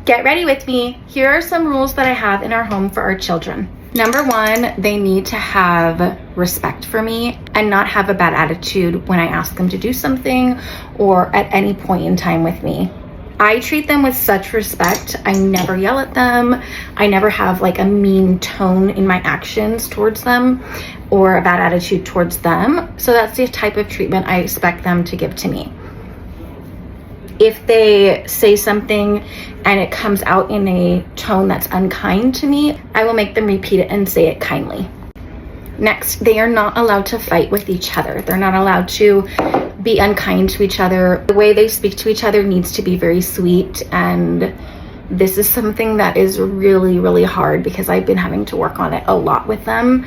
Get ready with me. Here are some rules that I have in our home for our children. Number one, they need to have respect for me and not have a bad attitude when I ask them to do something or at any point in time with me. I treat them with such respect. I never yell at them. I never have like a mean tone in my actions towards them or a bad attitude towards them. So that's the type of treatment I expect them to give to me. If they say something and it comes out in a tone that's unkind to me, I will make them repeat it and say it kindly. Next, they are not allowed to fight with each other. They're not allowed to be unkind to each other. The way they speak to each other needs to be very sweet, and this is something that is really, really hard because I've been having to work on it a lot with them.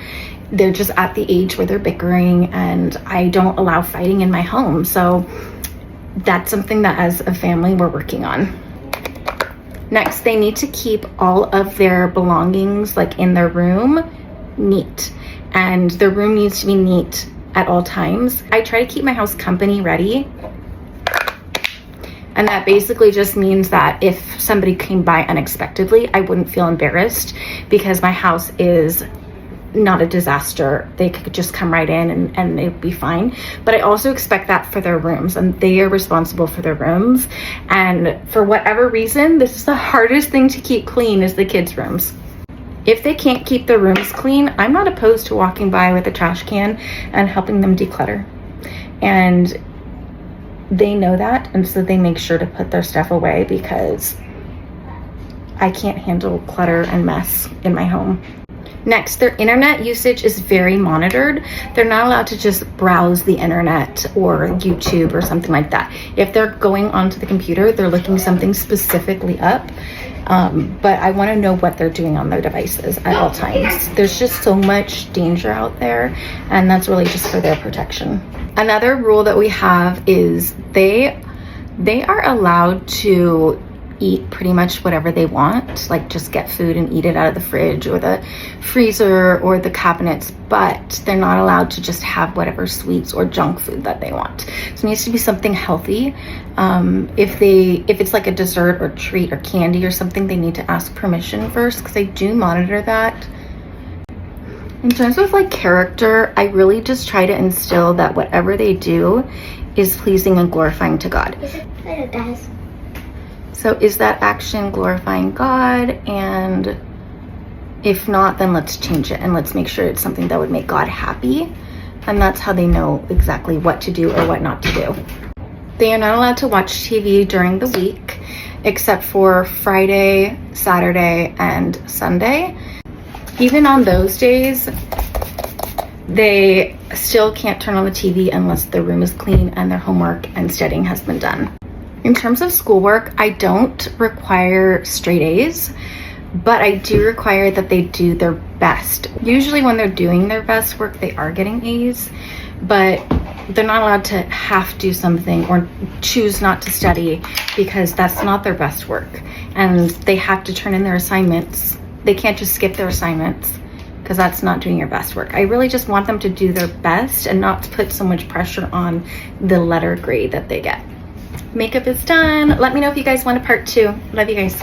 They're just at the age where they're bickering, and I don't allow fighting in my home. So that's something that as a family we're working on. Next, they need to keep all of their belongings like in their room neat, and their room needs to be neat at all times. I try to keep my house company ready, and that basically just means that if somebody came by unexpectedly, I wouldn't feel embarrassed because my house is not a disaster. They could just come right in and it'd be fine. But I also expect that for their rooms, and they are responsible for their rooms. And for whatever reason, this is the hardest thing to keep clean is the kids' rooms. If they can't keep the rooms clean, I'm not opposed to walking by with a trash can and helping them declutter. And they know that, and so they make sure to put their stuff away because I can't handle clutter and mess in my home. Next, their internet usage is very monitored. They're not allowed to just browse the internet or YouTube or something like that. If they're going onto the computer, they're looking something specifically up. But I want to know what they're doing on their devices at all times. There's just so much danger out there, and that's really just for their protection. Another rule that we have is they are allowed to eat pretty much whatever they want, like just get food and eat it out of the fridge or the freezer or the cabinets, but they're not allowed to just have whatever sweets or junk food that they want. So it needs to be something healthy. If it's like a dessert or treat or candy or something, they need to ask permission first because I do monitor that. In terms of like character, I really just try to instill that whatever they do is pleasing and glorifying to God. So is that action glorifying God? And if not, then let's change it and let's make sure it's something that would make God happy. And that's how they know exactly what to do or what not to do. They are not allowed to watch TV during the week, except for Friday, Saturday, and Sunday. Even on those days, they still can't turn on the TV unless their room is clean and their homework and studying has been done. In terms of schoolwork, I don't require straight A's, but I do require that they do their best. Usually when they're doing their best work, they are getting A's, but they're not allowed to have to do something or choose not to study because that's not their best work. And they have to turn in their assignments. They can't just skip their assignments because that's not doing your best work. I really just want them to do their best and not to put so much pressure on the letter grade that they get. Makeup is done. Let me know if you guys want a part 2. Love you guys.